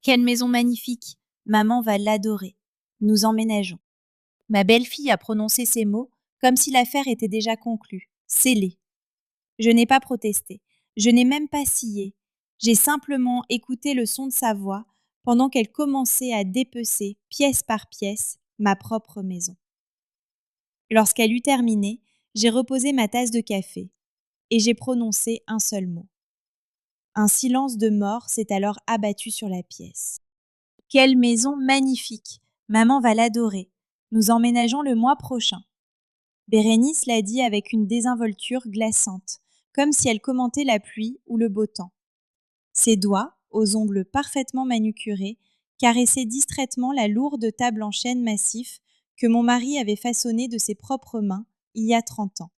Quelle maison magnifique! Maman va l'adorer. Nous emménageons. Ma belle-fille a prononcé ces mots comme si l'affaire était déjà conclue, scellée. Je n'ai pas protesté. Je n'ai même pas scié. J'ai simplement écouté le son de sa voix pendant qu'elle commençait à dépecer, pièce par pièce, ma propre maison. Lorsqu'elle eut terminé, j'ai reposé ma tasse de café et j'ai prononcé un seul mot. Un silence de mort s'est alors abattu sur la pièce. Quelle maison magnifique! Maman va l'adorer. Nous emménageons le mois prochain. Bérénice l'a dit avec une désinvolture glaçante, comme si elle commentait la pluie ou le beau temps. Ses doigts, aux ongles parfaitement manucurés, caressaient distraitement la lourde table en chêne massif que mon mari avait façonnée de ses propres mains il y a 30 ans.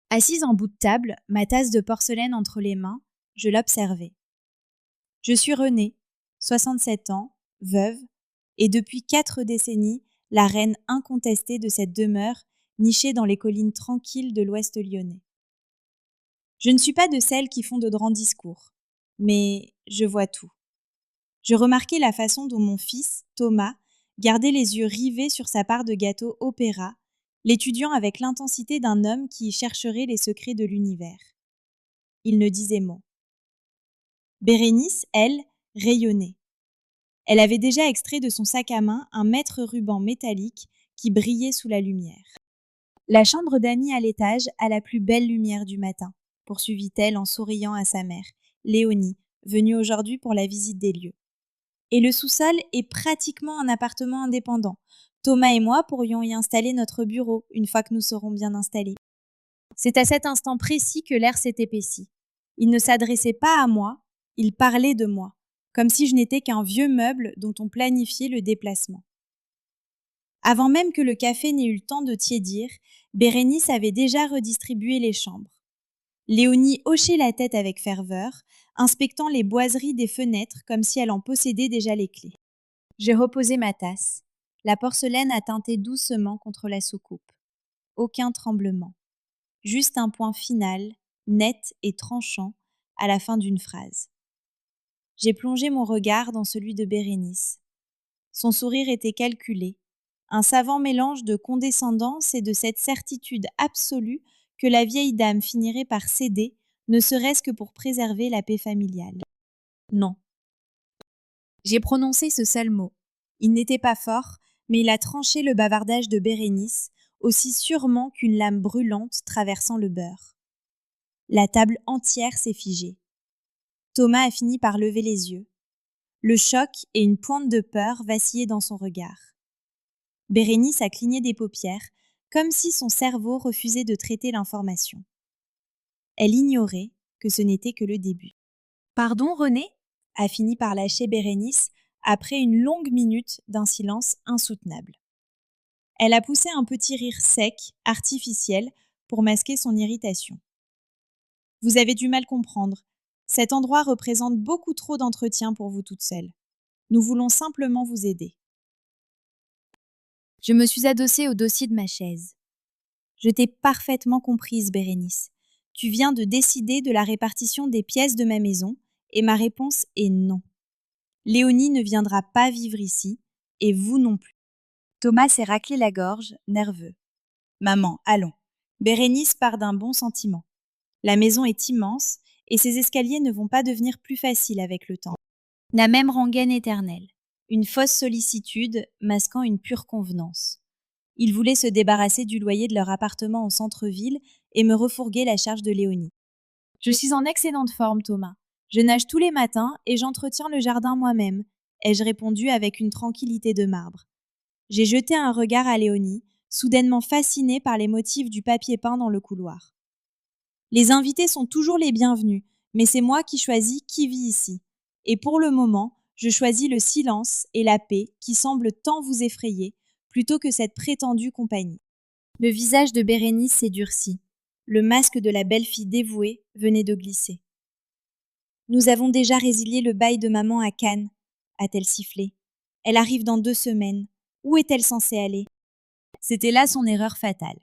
Assise en bout de table, ma tasse de porcelaine entre les mains, je l'observais. Je suis Renée, 67 ans, veuve, et depuis 4 décennies, la reine incontestée de cette demeure nichée dans les collines tranquilles de l'ouest lyonnais. Je ne suis pas de celles qui font de grands discours, mais je vois tout. Je remarquais la façon dont mon fils, Thomas, gardait les yeux rivés sur sa part de gâteau opéra, l'étudiant avec l'intensité d'un homme qui y chercherait les secrets de l'univers. Il ne disait mot. Bérénice, elle, rayonnait. Elle avait déjà extrait de son sac à main un mètre ruban métallique qui brillait sous la lumière. La chambre d'amis à l'étage a la plus belle lumière du matin, poursuivit-elle en souriant à sa mère, Léonie, venue aujourd'hui pour la visite des lieux. Et le sous-sol est pratiquement un appartement indépendant. Thomas et moi pourrions y installer notre bureau une fois que nous serons bien installés. C'est à cet instant précis que l'air s'est épaissi. Il ne s'adressait pas à moi, il parlait de moi, comme si je n'étais qu'un vieux meuble dont on planifiait le déplacement. Avant même que le café n'ait eu le temps de tiédir, Bérénice avait déjà redistribué les chambres. Léonie hochait la tête avec ferveur, inspectant les boiseries des fenêtres comme si elle en possédait déjà les clés. J'ai reposé ma tasse. La porcelaine a teinté doucement contre la soucoupe. Aucun tremblement. Juste un point final, net et tranchant, à la fin d'une phrase. J'ai plongé mon regard dans celui de Bérénice. Son sourire était calculé, un savant mélange de condescendance et de cette certitude absolue que la vieille dame finirait par céder, ne serait-ce que pour préserver la paix familiale. Non. J'ai prononcé ce seul mot. Il n'était pas fort, mais il a tranché le bavardage de Bérénice, aussi sûrement qu'une lame brûlante traversant le beurre. La table entière s'est figée. Thomas a fini par lever les yeux. Le choc et une pointe de peur vacillaient dans son regard. Bérénice a cligné des paupières, comme si son cerveau refusait de traiter l'information. Elle ignorait que ce n'était que le début. « Pardon, René ?» a fini par lâcher Bérénice après une longue minute d'un silence insoutenable. Elle a poussé un petit rire sec, artificiel, pour masquer son irritation. « Vous avez du mal comprendre. Cet endroit représente beaucoup trop d'entretien pour vous toute seule. Nous voulons simplement vous aider. » Je me suis adossée au dossier de ma chaise. Je t'ai parfaitement comprise, Bérénice. Tu viens de décider de la répartition des pièces de ma maison, et ma réponse est non. Léonie ne viendra pas vivre ici, et vous non plus. Thomas s'est raclé la gorge, nerveux. Maman, allons. Bérénice part d'un bon sentiment. La maison est immense, et ses escaliers ne vont pas devenir plus faciles avec le temps. La même rengaine éternelle. Une fausse sollicitude masquant une pure convenance. Ils voulaient se débarrasser du loyer de leur appartement au centre-ville et me refourguer la charge de Léonie. Je suis en excellente forme, Thomas. Je nage tous les matins et j'entretiens le jardin moi-même, ai-je répondu avec une tranquillité de marbre. J'ai jeté un regard à Léonie, soudainement fascinée par les motifs du papier peint dans le couloir. Les invités sont toujours les bienvenus, mais c'est moi qui choisis qui vit ici. Et pour le moment, je choisis le silence et la paix qui semblent tant vous effrayer, plutôt que cette prétendue compagnie. Le visage de Bérénice s'est durci. Le masque de la belle-fille dévouée venait de glisser. « Nous avons déjà résilié le bail de maman à Cannes, » a-t-elle sifflé. « Elle arrive dans 2 semaines. Où est-elle censée aller ?» C'était là son erreur fatale.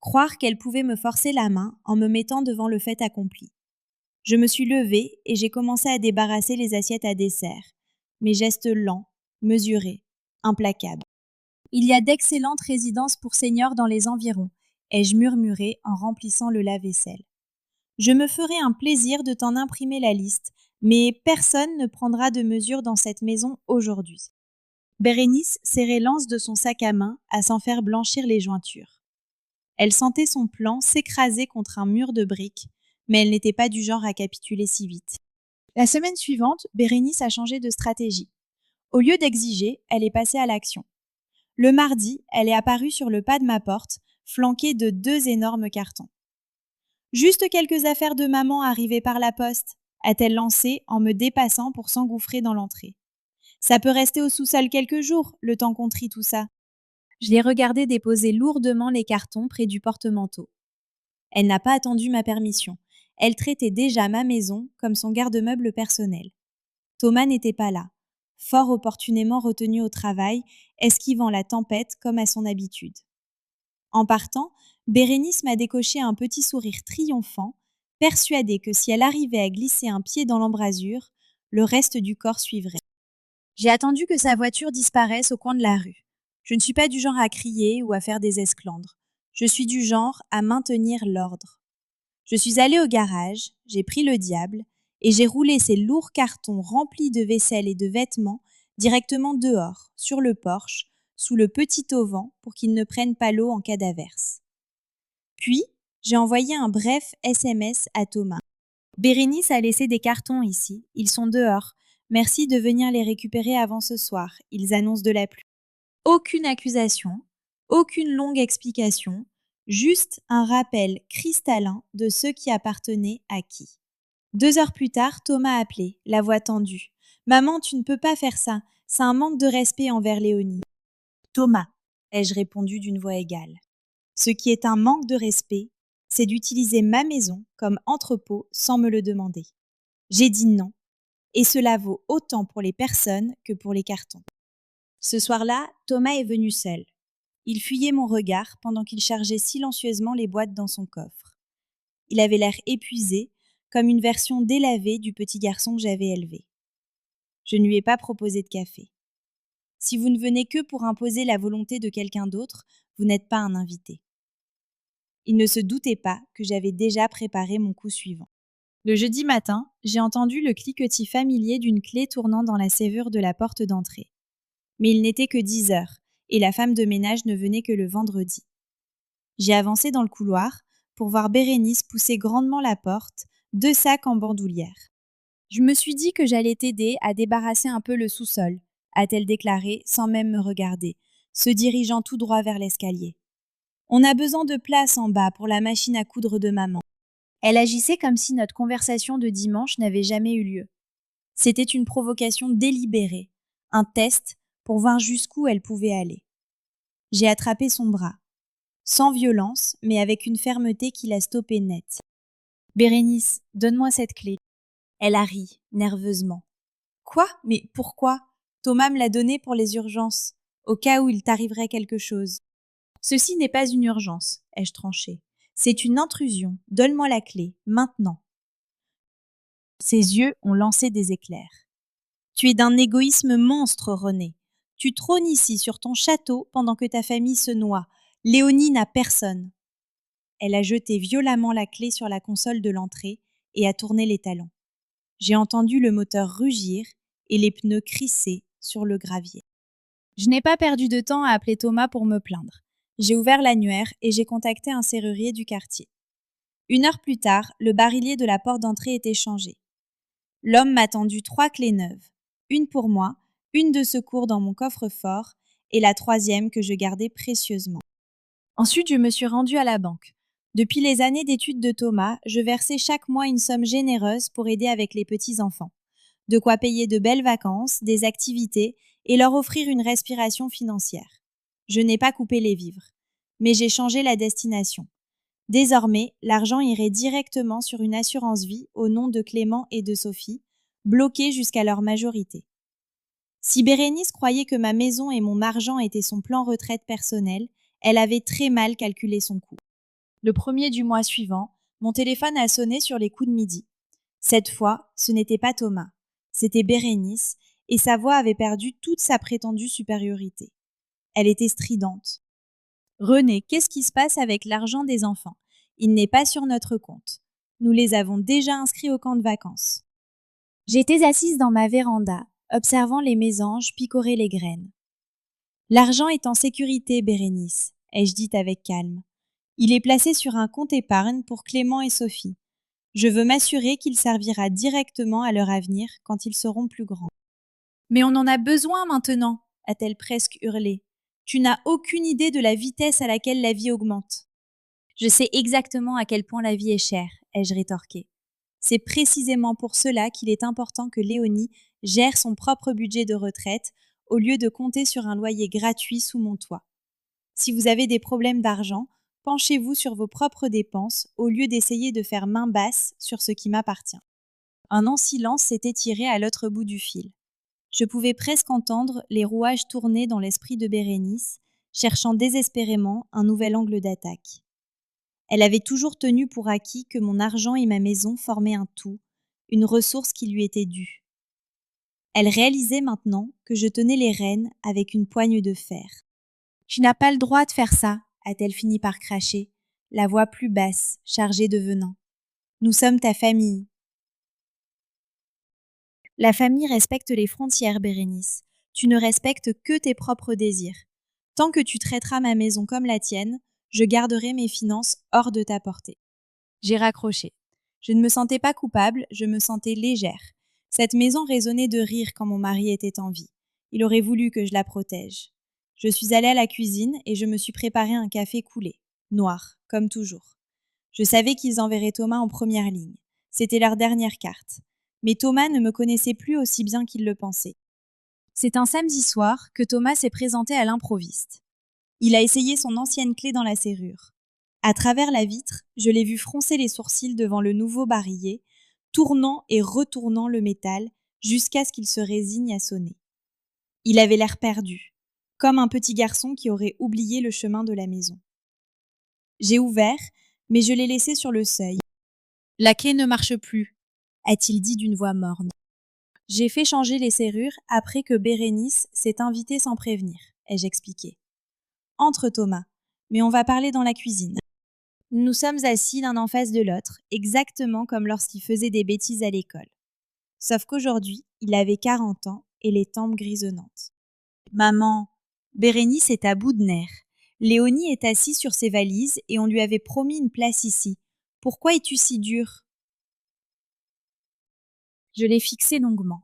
Croire qu'elle pouvait me forcer la main en me mettant devant le fait accompli. Je me suis levée et j'ai commencé à débarrasser les assiettes à dessert. mes gestes lents, mesurés, implacables. Il y a d'excellentes résidences pour seniors dans les environs, ai-je murmuré en remplissant le lave-vaisselle. Je me ferai un plaisir de t'en imprimer la liste, mais personne ne prendra de mesures dans cette maison aujourd'hui. Bérénice serrait l'anse de son sac à main à s'en faire blanchir les jointures. Elle sentait son plan s'écraser contre un mur de briques, mais elle n'était pas du genre à capituler si vite. La semaine suivante, Bérénice a changé de stratégie. Au lieu d'exiger, elle est passée à l'action. Le mardi, elle est apparue sur le pas de ma porte, flanquée de 2 énormes cartons. « Juste quelques affaires de maman arrivées par la poste », a-t-elle lancé en me dépassant pour s'engouffrer dans l'entrée. « Ça peut rester au sous-sol quelques jours, le temps qu'on trie tout ça. » Je l'ai regardée déposer lourdement les cartons près du porte-manteau. Elle n'a pas attendu ma permission. Elle traitait déjà ma maison comme son garde-meuble personnel. Thomas n'était pas là, fort opportunément retenu au travail, esquivant la tempête comme à son habitude. En partant, Bérénice m'a décoché un petit sourire triomphant, persuadée que si elle arrivait à glisser un pied dans l'embrasure, le reste du corps suivrait. J'ai attendu que sa voiture disparaisse au coin de la rue. Je ne suis pas du genre à crier ou à faire des esclandres. Je suis du genre à maintenir l'ordre. Je suis allée au garage, j'ai pris le diable et j'ai roulé ces lourds cartons remplis de vaisselle et de vêtements directement dehors, sur le porche, sous le petit auvent pour qu'ils ne prennent pas l'eau en cas d'averse. Puis, j'ai envoyé un bref SMS à Thomas. « Bérénice a laissé des cartons ici, ils sont dehors. Merci de venir les récupérer avant ce soir, ils annoncent de la pluie. » Aucune accusation, aucune longue explication, juste un rappel cristallin de ce qui appartenait à qui. 2 heures plus tard, Thomas appelait, la voix tendue. « Maman, tu ne peux pas faire ça, c'est un manque de respect envers Léonie. »« Thomas, ai-je répondu d'une voix égale. Ce qui est un manque de respect, c'est d'utiliser ma maison comme entrepôt sans me le demander. J'ai dit non, et cela vaut autant pour les personnes que pour les cartons. » Ce soir-là, Thomas est venu seul. Il fuyait mon regard pendant qu'il chargeait silencieusement les boîtes dans son coffre. Il avait l'air épuisé, comme une version délavée du petit garçon que j'avais élevé. Je ne lui ai pas proposé de café. Si vous ne venez que pour imposer la volonté de quelqu'un d'autre, vous n'êtes pas un invité. Il ne se doutait pas que j'avais déjà préparé mon coup suivant. Le jeudi matin, j'ai entendu le cliquetis familier d'une clé tournant dans la serrure de la porte d'entrée. Mais il n'était que 10 heures, et la femme de ménage ne venait que le vendredi. J'ai avancé dans le couloir pour voir Bérénice pousser grandement la porte, 2 sacs en bandoulière. Je me suis dit que j'allais t'aider à débarrasser un peu le sous-sol, a-t-elle déclaré sans même me regarder, se dirigeant tout droit vers l'escalier. On a besoin de place en bas pour la machine à coudre de maman. Elle agissait comme si notre conversation de dimanche n'avait jamais eu lieu. C'était une provocation délibérée, un test pour voir jusqu'où elle pouvait aller. J'ai attrapé son bras, sans violence, mais avec une fermeté qui l'a stoppé net. « Bérénice, donne-moi cette clé. » Elle a ri, nerveusement. « Quoi ? Mais pourquoi ? Thomas me l'a donnée pour les urgences, au cas où il t'arriverait quelque chose. »« Ceci n'est pas une urgence, ai-je tranché. C'est une intrusion. Donne-moi la clé, maintenant. » Ses yeux ont lancé des éclairs. « Tu es d'un égoïsme monstre, René. Tu trônes ici sur ton château pendant que ta famille se noie. Léonie n'a personne. » Elle a jeté violemment la clé sur la console de l'entrée et a tourné les talons. J'ai entendu le moteur rugir et les pneus crisser sur le gravier. Je n'ai pas perdu de temps à appeler Thomas pour me plaindre. J'ai ouvert l'annuaire et j'ai contacté un serrurier du quartier. 1 heure plus tard, le barillet de la porte d'entrée était changé. L'homme m'a tendu 3 clés neuves. Une pour moi, une de secours dans mon coffre-fort et la 3e que je gardais précieusement. Ensuite, je me suis rendue à la banque. Depuis les années d'études de Thomas, je versais chaque mois une somme généreuse pour aider avec les petits-enfants. De quoi payer de belles vacances, des activités et leur offrir une respiration financière. Je n'ai pas coupé les vivres, mais j'ai changé la destination. Désormais, l'argent irait directement sur une assurance vie au nom de Clément et de Sophie, bloquée jusqu'à leur majorité. Si Bérénice croyait que ma maison et mon argent étaient son plan retraite personnel, elle avait très mal calculé son coût. Le 1er du mois suivant, mon téléphone a sonné sur les coups de midi. Cette fois, ce n'était pas Thomas, c'était Bérénice, et sa voix avait perdu toute sa prétendue supériorité. Elle était stridente. René, qu'est-ce qui se passe avec l'argent des enfants? Il n'est pas sur notre compte. Nous les avons déjà inscrits au camp de vacances. J'étais assise dans ma véranda, observant les mésanges picorer les graines. L'argent est en sécurité, Bérénice, ai-je dit avec calme. Il est placé sur un compte épargne pour Clément et Sophie. Je veux m'assurer qu'il servira directement à leur avenir quand ils seront plus grands. Mais on en a besoin maintenant, a-t-elle presque hurlé. Tu n'as aucune idée de la vitesse à laquelle la vie augmente. Je sais exactement à quel point la vie est chère, ai-je rétorqué. C'est précisément pour cela qu'il est important que Léonie gère son propre budget de retraite au lieu de compter sur un loyer gratuit sous mon toit. Si vous avez des problèmes d'argent, penchez-vous sur vos propres dépenses au lieu d'essayer de faire main basse sur ce qui m'appartient. Un long silence s'est étiré à l'autre bout du fil. Je pouvais presque entendre les rouages tourner dans l'esprit de Bérénice, cherchant désespérément un nouvel angle d'attaque. Elle avait toujours tenu pour acquis que mon argent et ma maison formaient un tout, une ressource qui lui était due. Elle réalisait maintenant que je tenais les rênes avec une poigne de fer. « Tu n'as pas le droit de faire ça », a-t-elle fini par cracher, la voix plus basse, chargée de venin. « Nous sommes ta famille. » La famille respecte les frontières, Bérénice. Tu ne respectes que tes propres désirs. Tant que tu traiteras ma maison comme la tienne, je garderai mes finances hors de ta portée. J'ai raccroché. Je ne me sentais pas coupable, je me sentais légère. Cette maison résonnait de rire quand mon mari était en vie. Il aurait voulu que je la protège. Je suis allée à la cuisine et je me suis préparé un café coulé, noir, comme toujours. Je savais qu'ils enverraient Thomas en première ligne. C'était leur dernière carte. Mais Thomas ne me connaissait plus aussi bien qu'il le pensait. C'est un samedi soir que Thomas s'est présenté à l'improviste. Il a essayé son ancienne clé dans la serrure. À travers la vitre, je l'ai vu froncer les sourcils devant le nouveau barillet, tournant et retournant le métal jusqu'à ce qu'il se résigne à sonner. Il avait l'air perdu, comme un petit garçon qui aurait oublié le chemin de la maison. J'ai ouvert, mais je l'ai laissé sur le seuil. « La clé ne marche plus », a-t-il dit d'une voix morne. J'ai fait changer les serrures après que Bérénice s'est invitée sans prévenir, ai-je expliqué. Entre Thomas, mais on va parler dans la cuisine. Nous sommes assis l'un en face de l'autre, exactement comme lorsqu'il faisait des bêtises à l'école. Sauf qu'aujourd'hui, il avait 40 ans et les tempes grisonnantes. Maman, Bérénice est à bout de nerfs. Léonie est assise sur ses valises et on lui avait promis une place ici. Pourquoi es-tu si dure? Je l'ai fixé longuement.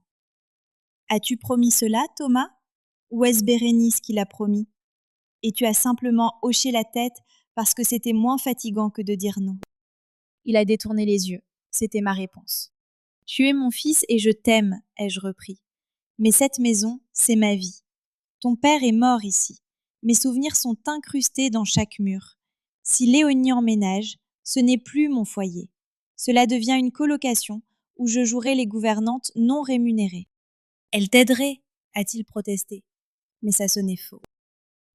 As-tu promis cela, Thomas? Ou est-ce Bérénice qui l'a promis? Et tu as simplement hoché la tête parce que c'était moins fatigant que de dire non. Il a détourné les yeux. C'était ma réponse. Tu es mon fils et je t'aime, ai-je repris. Mais cette maison, c'est ma vie. Ton père est mort ici. Mes souvenirs sont incrustés dans chaque mur. Si Léonie emménage, ce n'est plus mon foyer. Cela devient une colocation où je jouerai les gouvernantes non rémunérées. Elle t'aiderait, a-t-il protesté. Mais ça sonnait faux.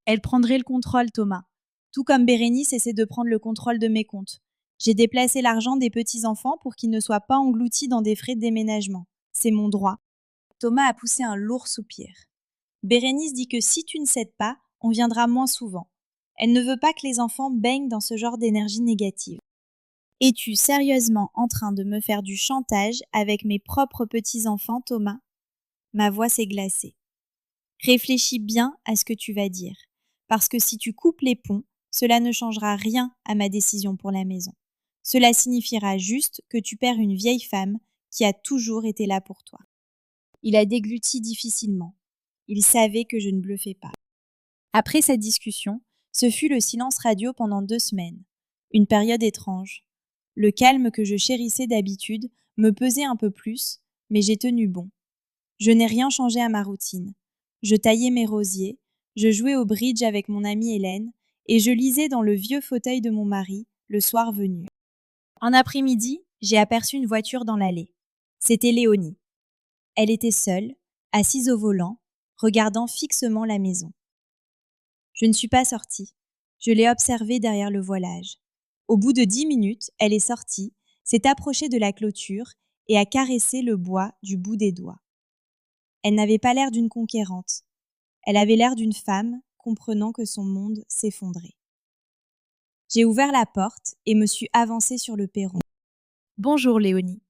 Elle prendrait le contrôle, Thomas. Tout comme Bérénice essaie de prendre le contrôle de mes comptes. J'ai déplacé l'argent des petits-enfants pour qu'ils ne soient pas engloutis dans des frais de déménagement. C'est mon droit. Thomas a poussé un lourd soupir. Bérénice dit que si tu ne cèdes pas, on viendra moins souvent. Elle ne veut pas que les enfants baignent dans ce genre d'énergie négative. Es-tu sérieusement en train de me faire du chantage avec mes propres petits-enfants, Thomas? Ma voix s'est glacée. Réfléchis bien à ce que tu vas dire, parce que si tu coupes les ponts, cela ne changera rien à ma décision pour la maison. Cela signifiera juste que tu perds une vieille femme qui a toujours été là pour toi. Il a dégluti difficilement. Il savait que je ne bluffais pas. Après cette discussion, ce fut le silence radio pendant 2 semaines. Une période étrange. Le calme que je chérissais d'habitude me pesait un peu plus, mais j'ai tenu bon. Je n'ai rien changé à ma routine. Je taillais mes rosiers, je jouais au bridge avec mon amie Hélène, et je lisais dans le vieux fauteuil de mon mari, le soir venu. Un après-midi, j'ai aperçu une voiture dans l'allée. C'était Léonie. Elle était seule, assise au volant, regardant fixement la maison. Je ne suis pas sortie. Je l'ai observée derrière le voilage. Au bout de 10 minutes, elle est sortie, s'est approchée de la clôture et a caressé le bois du bout des doigts. Elle n'avait pas l'air d'une conquérante. Elle avait l'air d'une femme, comprenant que son monde s'effondrait. J'ai ouvert la porte et me suis avancée sur le perron. « Bonjour, Léonie. »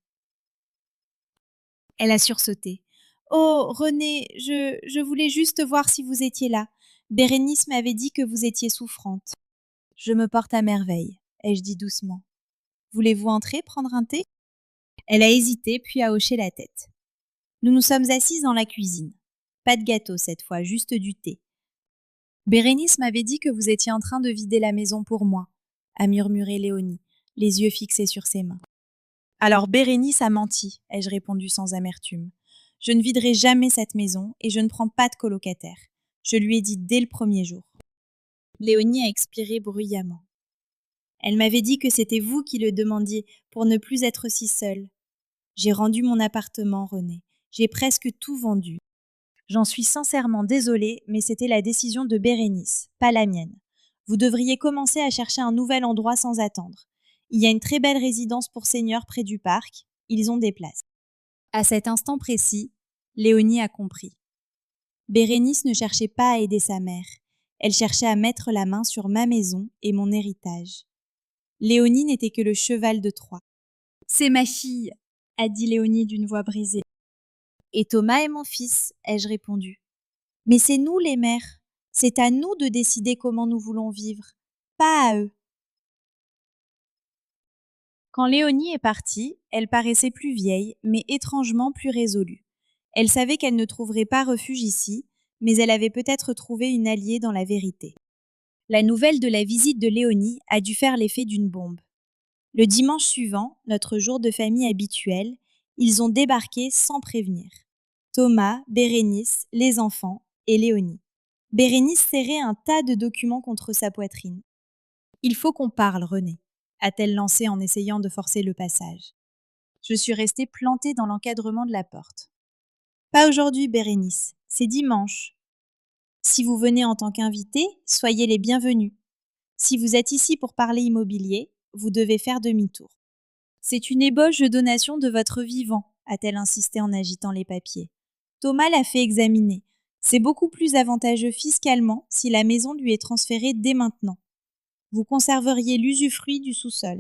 Elle a sursauté. « Oh, Renée, je voulais juste voir si vous étiez là. Bérénice m'avait dit que vous étiez souffrante. »« Je me porte à merveille, » ai-je dit doucement. « Voulez-vous entrer, prendre un thé ?» Elle a hésité, puis a hoché la tête. Nous nous sommes assises dans la cuisine. Pas de gâteau cette fois, juste du thé. « Bérénice m'avait dit que vous étiez en train de vider la maison pour moi, » a murmuré Léonie, les yeux fixés sur ses mains. « Alors Bérénice a menti, » ai-je répondu sans amertume. « Je ne viderai jamais cette maison et je ne prends pas de colocataire. Je lui ai dit dès le premier jour. » Léonie a expiré bruyamment. Elle m'avait dit que c'était vous qui le demandiez pour ne plus être si seule. J'ai rendu mon appartement, Renée. J'ai presque tout vendu. J'en suis sincèrement désolée, mais c'était la décision de Bérénice, pas la mienne. Vous devriez commencer à chercher un nouvel endroit sans attendre. Il y a une très belle résidence pour seniors près du parc. Ils ont des places. À cet instant précis, Léonie a compris. Bérénice ne cherchait pas à aider sa mère. Elle cherchait à mettre la main sur ma maison et mon héritage. Léonie n'était que le cheval de Troie. « C'est ma fille !» a dit Léonie d'une voix brisée. « Et Thomas est mon fils » ai-je répondu. « Mais c'est nous les mères. C'est à nous de décider comment nous voulons vivre, pas à eux. » Quand Léonie est partie, elle paraissait plus vieille, mais étrangement plus résolue. Elle savait qu'elle ne trouverait pas refuge ici, mais elle avait peut-être trouvé une alliée dans la vérité. La nouvelle de la visite de Léonie a dû faire l'effet d'une bombe. Le dimanche suivant, notre jour de famille habituel, ils ont débarqué sans prévenir. Thomas, Bérénice, les enfants et Léonie. Bérénice serrait un tas de documents contre sa poitrine. « Il faut qu'on parle, Renée », a-t-elle lancé en essayant de forcer le passage. Je suis restée plantée dans l'encadrement de la porte. « Pas aujourd'hui, Bérénice, c'est dimanche. Si vous venez en tant qu'invité, soyez les bienvenus. Si vous êtes ici pour parler immobilier, vous devez faire demi-tour. »« C'est une ébauche de donation de votre vivant, » a-t-elle insisté en agitant les papiers. Thomas l'a fait examiner. C'est beaucoup plus avantageux fiscalement si la maison lui est transférée dès maintenant. Vous conserveriez l'usufruit du sous-sol.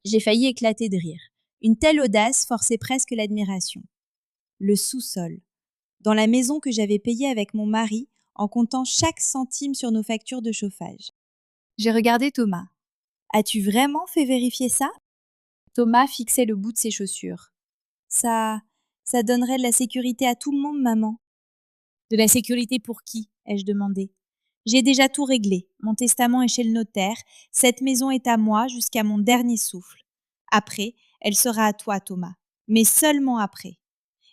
J'ai failli éclater de rire. Une telle audace forçait presque l'admiration. Le sous-sol. Dans la maison que j'avais payée avec mon mari, en comptant chaque centime sur nos factures de chauffage. J'ai regardé Thomas. « As-tu vraiment fait vérifier ça ?» Thomas fixait le bout de ses chaussures. « Ça donnerait de la sécurité à tout le monde, maman. » « De la sécurité pour qui ?» ai-je demandé. « J'ai déjà tout réglé. Mon testament est chez le notaire. Cette maison est à moi jusqu'à mon dernier souffle. Après, elle sera à toi, Thomas. Mais seulement après.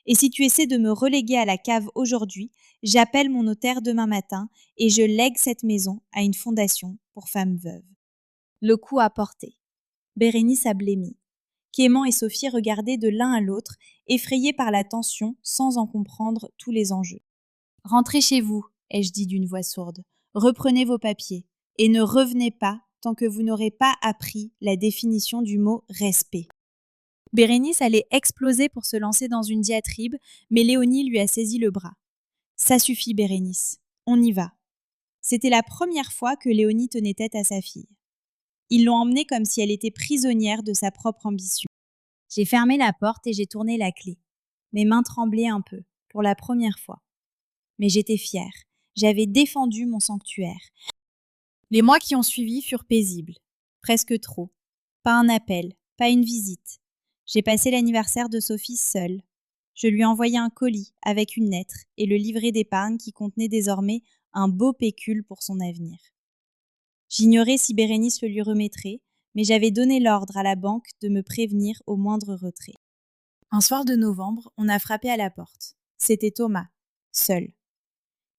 Et si tu essaies de me reléguer à la cave aujourd'hui, j'appelle mon notaire demain matin et je lègue cette maison à une fondation pour femmes veuves. » Le coup a porté. Bérénice a blêmi. Clément et Sophie regardaient de l'un à l'autre, effrayés par la tension sans en comprendre tous les enjeux. « Rentrez chez vous, » ai-je dit d'une voix sourde. « Reprenez vos papiers et ne revenez pas tant que vous n'aurez pas appris la définition du mot « respect ». Bérénice allait exploser pour se lancer dans une diatribe, mais Léonie lui a saisi le bras. « Ça suffit, Bérénice, on y va. » C'était la première fois que Léonie tenait tête à sa fille. Ils l'ont emmenée comme si elle était prisonnière de sa propre ambition. J'ai fermé la porte et j'ai tourné la clé. Mes mains tremblaient un peu, pour la première fois. Mais j'étais fière. J'avais défendu mon sanctuaire. Les mois qui ont suivi furent paisibles. Presque trop. Pas un appel, pas une visite. J'ai passé l'anniversaire de Sophie seule. Je lui ai envoyé un colis avec une lettre et le livret d'épargne qui contenait désormais un beau pécule pour son avenir. J'ignorais si Bérénice le lui remettrait, mais j'avais donné l'ordre à la banque de me prévenir au moindre retrait. Un soir de novembre, on a frappé à la porte. C'était Thomas, seul.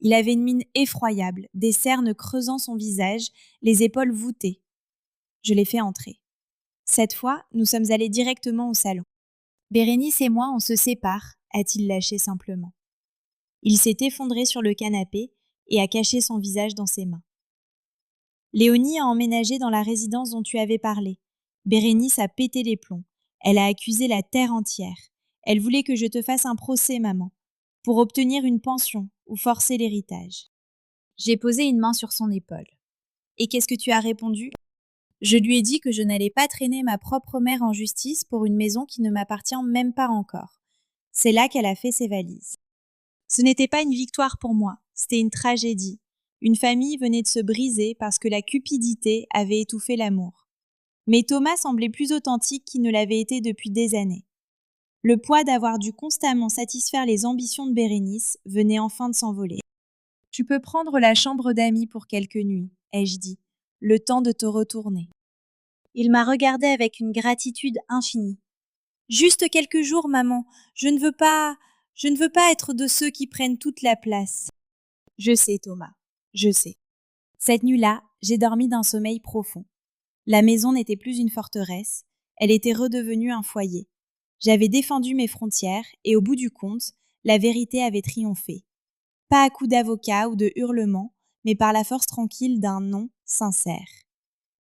Il avait une mine effroyable, des cernes creusant son visage, les épaules voûtées. Je l'ai fait entrer. Cette fois, nous sommes allés directement au salon. « Bérénice et moi, on se sépare », a-t-il lâché simplement. Il s'est effondré sur le canapé et a caché son visage dans ses mains. « Léonie a emménagé dans la résidence dont tu avais parlé. Bérénice a pété les plombs. Elle a accusé la terre entière. Elle voulait que je te fasse un procès, maman. pour obtenir une pension ou forcer l'héritage. J'ai posé une main sur son épaule. Et qu'est-ce que tu as répondu? Je lui ai dit que je n'allais pas traîner ma propre mère en justice pour une maison qui ne m'appartient même pas encore. C'est là qu'elle a fait ses valises. Ce n'était pas une victoire pour moi, c'était une tragédie. Une famille venait de se briser parce que la cupidité avait étouffé l'amour. Mais Thomas semblait plus authentique qu'il ne l'avait été depuis des années. Le poids d'avoir dû constamment satisfaire les ambitions de Bérénice venait enfin de s'envoler. Tu peux prendre la chambre d'amis pour quelques nuits, ai-je dit, le temps de te retourner. Il m'a regardé avec une gratitude infinie. Juste quelques jours, maman, je ne veux pas être de ceux qui prennent toute la place. Je sais, Thomas, je sais. Cette nuit-là, j'ai dormi d'un sommeil profond. La maison n'était plus une forteresse, elle était redevenue un foyer. J'avais défendu mes frontières et au bout du compte, la vérité avait triomphé. Pas à coups d'avocat ou de hurlements, mais par la force tranquille d'un non sincère.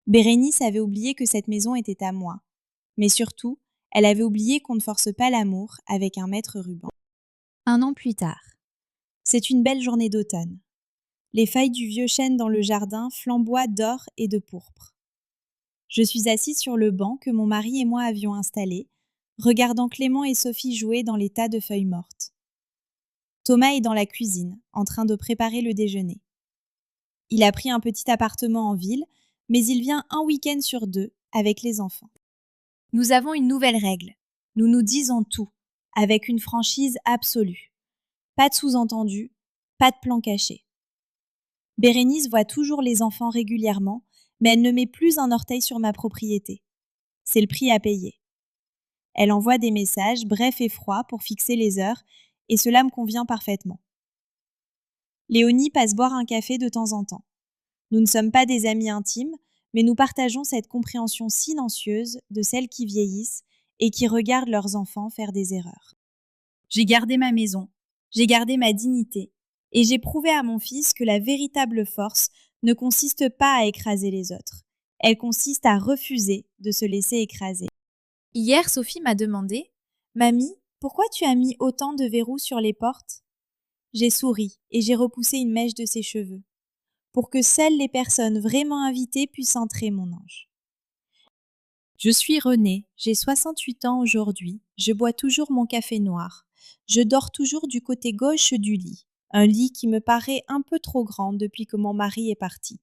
Bérénice avait oublié que cette maison était à moi. Mais surtout, elle avait oublié qu'on ne force pas l'amour avec un maître ruban. 1 an plus tard. C'est une belle journée d'automne. Les feuilles du vieux chêne dans le jardin flamboient d'or et de pourpre. Je suis assise sur le banc que mon mari et moi avions installé, regardant Clément et Sophie jouer dans les tas de feuilles mortes. Thomas est dans la cuisine, en train de préparer le déjeuner. Il a pris un petit appartement en ville, mais il vient un week-end sur 2 avec les enfants. Nous avons une nouvelle règle. Nous nous disons tout, avec une franchise absolue. Pas de sous-entendu, pas de plan caché. Bérénice voit toujours les enfants régulièrement, mais elle ne met plus un orteil sur ma propriété. C'est le prix à payer. Elle envoie des messages brefs et froids pour fixer les heures, et cela me convient parfaitement. Léonie passe boire un café de temps en temps. Nous ne sommes pas des amis intimes, mais nous partageons cette compréhension silencieuse de celles qui vieillissent et qui regardent leurs enfants faire des erreurs. J'ai gardé ma maison, j'ai gardé ma dignité, et j'ai prouvé à mon fils que la véritable force ne consiste pas à écraser les autres. Elle consiste à refuser de se laisser écraser. Hier, Sophie m'a demandé « Mamie, pourquoi tu as mis autant de verrous sur les portes ?» J'ai souri et j'ai repoussé une mèche de ses cheveux. Pour que seules les personnes vraiment invitées puissent entrer, mon ange. Je suis Renée, j'ai 68 ans aujourd'hui, je bois toujours mon café noir. Je dors toujours du côté gauche du lit, un lit qui me paraît un peu trop grand depuis que mon mari est parti.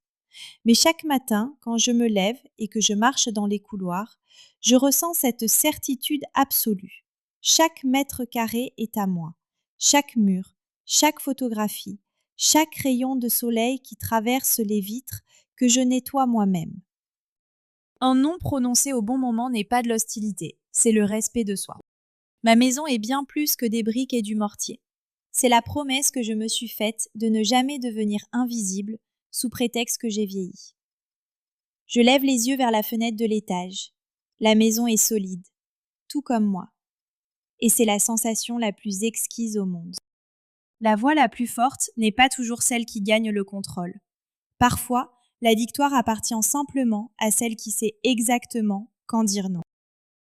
Mais chaque matin, quand je me lève et que je marche dans les couloirs, je ressens cette certitude absolue. Chaque mètre carré est à moi, chaque mur, chaque photographie, chaque rayon de soleil qui traverse les vitres que je nettoie moi-même. Un non prononcé au bon moment n'est pas de l'hostilité, c'est le respect de soi. Ma maison est bien plus que des briques et du mortier. C'est la promesse que je me suis faite de ne jamais devenir invisible sous prétexte que j'ai vieilli. Je lève les yeux vers la fenêtre de l'étage. La maison est solide, tout comme moi. Et c'est la sensation la plus exquise au monde. La voix la plus forte n'est pas toujours celle qui gagne le contrôle. Parfois, la victoire appartient simplement à celle qui sait exactement quand dire non.